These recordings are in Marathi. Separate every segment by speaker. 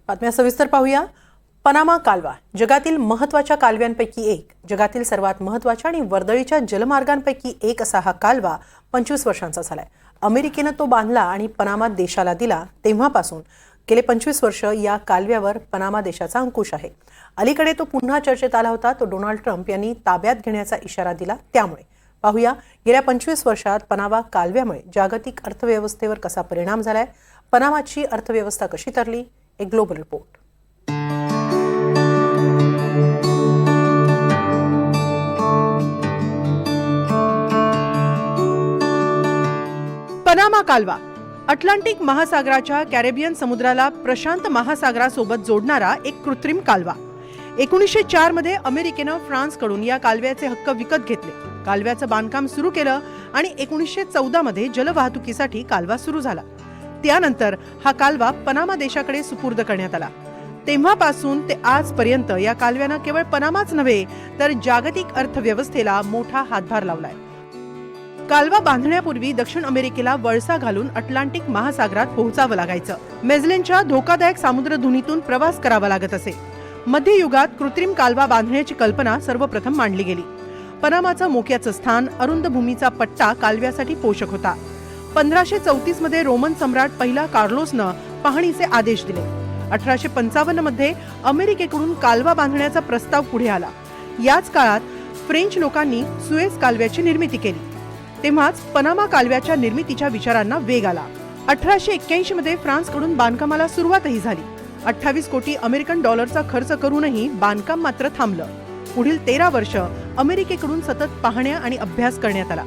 Speaker 1: बातम्या सविस्तर पाहूया। पनामा कालवा जगातील महत्त्वाच्या कालव्यांपैकी एक, जगातील सर्वात महत्त्वाच्या आणि वर्दळीच्या जलमार्गांपैकी एक असा हा कालवा 25 वर्षांचा झालाय। अमेरिकेने तो बांधला आणि पनामा देशाला दिला। तेव्हापासून गेले 25 वर्ष या कालव्यावर पनामा देशाचा अंकुश आहे। अलीकडे तो पुन्हा चर्चेत आला होता। तो डोनाल्ड ट्रम्प यांनी ताब्यात घेण्याचा इशारा दिला। त्यामुळे पाहूया गेल्या 25 वर्षात पनामा कालव्यामुळे जागतिक अर्थव्यवस्थेवर कसा परिणाम झालाय, पनामाची अर्थव्यवस्था कशी तरली, एक ग्लोबल रिपोर्ट। पनामा कालवा अटलांटिक महासागराच्या कॅरेबियन समुद्राला प्रशांत महासागरासोबत जोडणारा एक कृत्रिम कालवा। 1904 मध्ये अमेरिकेने फ्रान्सकडून या कालव्याचे हक्क विकत घेतले। कालव्याचं बांधकाम सुरू केलं आणि 1914 मध्ये जलवाहतुकीसाठी कालवा सुरू झाला। त्यानंतर हा कालवा पनामा देशाकडे सुपूर्द करण्यात आला। तेव्हापासून ते आजपर्यंत या कालव्यानं केवळ पनामाच नव्हे तर जागतिक अर्थव्यवस्थेला मोठा हातभार लावलाय। कालवा बांधण्यापूर्वी दक्षिण अमेरिकेला वळसा घालून अटलांटिक महासागरात पोहोचावं लागायचं। मेझलेनच्या धोकादायक सामुद्रधुनीतून प्रवास करावा लागत असे। मध्ययुगात कृत्रिम कालवा बांधण्याची कल्पना सर्वप्रथम मांडली गेली। पनामाचं मोक्याचं स्थान, अरुंद भूमीचा पट्टा कालव्यासाठी पोषक होता। 1534 मध्ये रोमन सम्राट पहिला कार्लोसनं पाहणीचे आदेश दिले। 1855 मध्ये अमेरिकेकडून कालवा बांधण्याचा प्रस्ताव पुढे आला। याच काळात फ्रेंच लोकांनी सुएझ कालव्याची निर्मिती केली। तेव्हाच पनामा कालव्याच्या निर्मितीच्या विचारांना वेग आला। 1881 मध्ये फ्रान्सकडून बांधकामाला सुरुवातही झाली। 28 कोटी अमेरिकन डॉलरचा खर्च करूनही बांधकाम मात्र थांबलं। पुढील 13 वर्ष अमेरिकेकडून सतत पाहण्या आणि अभ्यास करण्यात आला।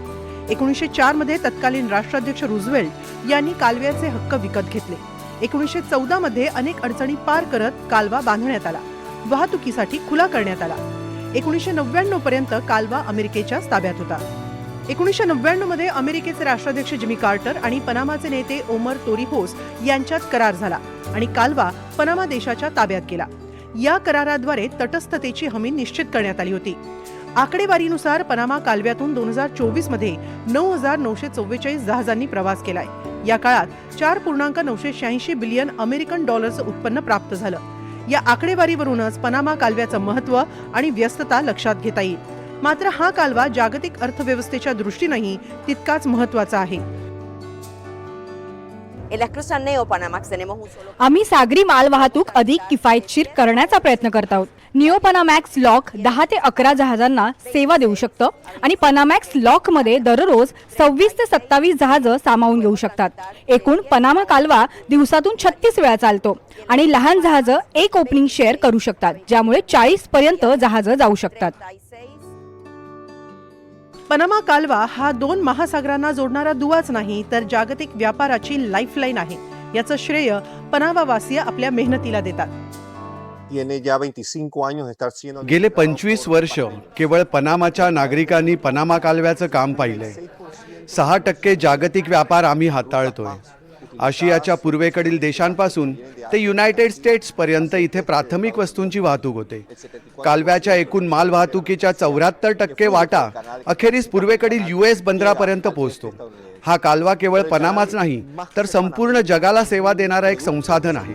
Speaker 1: 1904 मध्ये तत्कालीन राष्ट्राध्यक्ष रूझवेल्ट यांनी कालव्याचे हक्क विकत घेतले। 1914 मध्ये अनेक अडचणी पार करत कालवा बांधण्यात आला, वाहतुकीसाठी खुला करण्यात आला। 1999 पर्यंत कालवा अमेरिकेच्या ताब्यात होता। 1999 मध्ये अमेरिकेचे राष्ट्राध्यक्ष जिमी कार्टर आणि पनामाचे नेते ओमर तोरिहोस यांच्यात करार झाला आणि कालवा पनामा देशाच्या ताब्यात गेला। या कराराद्वारे तटस्थतेची हमी निश्चित करण्यात आली होती। आकडेवारीनुसार पनामा कालव्यातून 2024 मध्ये 9,944 जहाजांनी प्रवास केलाय। या काळात 4.986 बिलियन अमेरिकन डॉलरचं उत्पन्न प्राप्त झालं। या आकडेवारीवरूनच पनामा कालव्याचं महत्त्व आणि व्यस्तता लक्षात घेता येईल। मात्र हा कालवा जागतिक अर्थव्यवस्थेच्या दृष्टीनेही तितकाच महत्त्वाचा आहे।
Speaker 2: आम्ही सागरी मालवाहतूक अधिक किफायतशीर करण्याचा प्रयत्न करत आहोत। निओ पनामॅक्स लॉक 10 ते 11 जहाजांना सेवा देऊ शकतं आणि पनामॅक्स लॉक मध्ये दररोज 26 ते 27 जहाजं सामावून घेऊ शकतात। एकूण पनामा कालवा दिवसातून 36 वेळा चालतो आणि लहान जहाजं एक ओपनिंग शेअर करू शकतात, ज्यामुळे 40 पर्यंत जहाजं जाऊ शकतात।
Speaker 1: पनामा कालवा हा 2 महासागरांना जोडणारा दुवाच नाही तर जागतिक व्यापाराची लाईफलाईन आहे। याचं श्रेय पनामावासीय आपल्या मेहनतीला देतात।
Speaker 3: गेले 25 वर्ष केवळ पनामाच्या नागरिकांनी पनामा कालव्याचं काम पाहिलंय। 6% जागतिक व्यापार आम्ही हाताळतोय। आशियाच्या पूर्वेकडील देशांपासून ते युनायटेड स्टेट्स पर्यंत इथे प्राथमिक वस्तूंची वाहतूक होते। कालव्याच्या एकूण मालवाहतुकीच्या 74% वाटा अखेरीस पूर्वेकडील US बंदरापर्यंत पोहोचतो। हा कालवा केवळ पनामाच नाही तर संपूर्ण जगाला सेवा देणारा एक संसाधन आहे।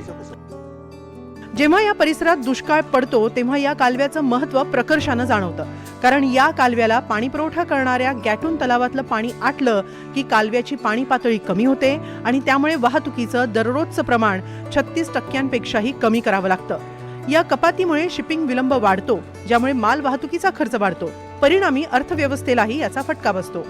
Speaker 1: जेव्हा या परिसरात दुष्काळ पडतो तेव्हा या कालव्याचं महत्त्व प्रकर्षानं जाणवतं। कारण या कालव्याला पाणी पुरवठा करणाऱ्या गॅटून तलावातलं पाणी आटलं की कालव्याची पाणी पातळी कमी होते आणि त्यामुळे वाहतुकीचं दररोजचं प्रमाण 36% कमी करावं लागतं। या कपातीमुळे शिपिंग विलंब वाढतो, ज्यामुळे माल वाहतुकीचा खर्च वाढतो। परिणामी अर्थव्यवस्थेलाही याचा फटका बसतो।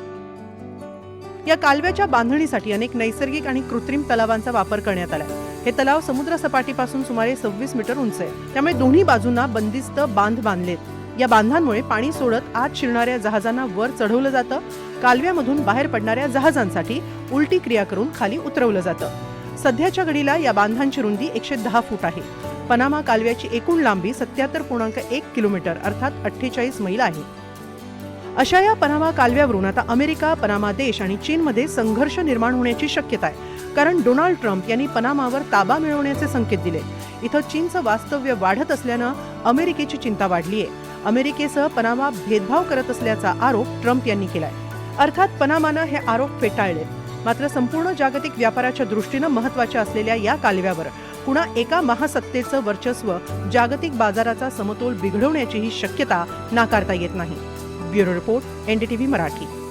Speaker 1: या कालव्याच्या बांधणीसाठी अनेक नैसर्गिक आणि कृत्रिम तलावांचा वापर करण्यात आला। हे तलाव समुद्र सपाटीपासून सुमारे 26 मीटर उंच आहे, त्यामुळे दोन्ही बाजूंना बंदिस्त बांध बांधलेत। या बांधांमुळे पाणी सोडत आत शिरणाऱ्या जहाजांना वर चढवलं जातं। कालव्यामधून बाहेर पडणाऱ्या जहाजांसाठी उलटी क्रिया करून खाली उतरवलं जातं। सध्याच्या घडीला या बांधांची रुंदी 110 फूट आहे। पनामा कालव्याची एकूण लांबी 77.1 किलोमीटर अर्थात 48 मैल आहे। अशा या पनामा कालव्यावरून आता अमेरिका, पनामा देश आणि चीनमध्ये संघर्ष निर्माण होण्याची शक्यता आहे। कारण डोनाल्ड ट्रम्प यांनी पनामावर ताबा मिळवण्याचे संकेत दिले। इथं चीनचं वास्तव्य वाढत असल्यानं अमेरिकेची चिंता वाढली आहे। अमेरिकेसह पनामा भेदभाव करत असल्याचा आरोप ट्रम्प यांनी केलाय। अर्थात पनामानं हे आरोप फेटाळले। मात्र संपूर्ण जागतिक व्यापाराच्या दृष्टीने महत्त्वाच्या असलेल्या या कालव्यावर कुणा एका महासत्तेचं वर्चस्व जागतिक बाजाराचा समतोल बिघडवण्याचीही शक्यता नाकारता येत नाही. Bureau report, NDTV Marathi.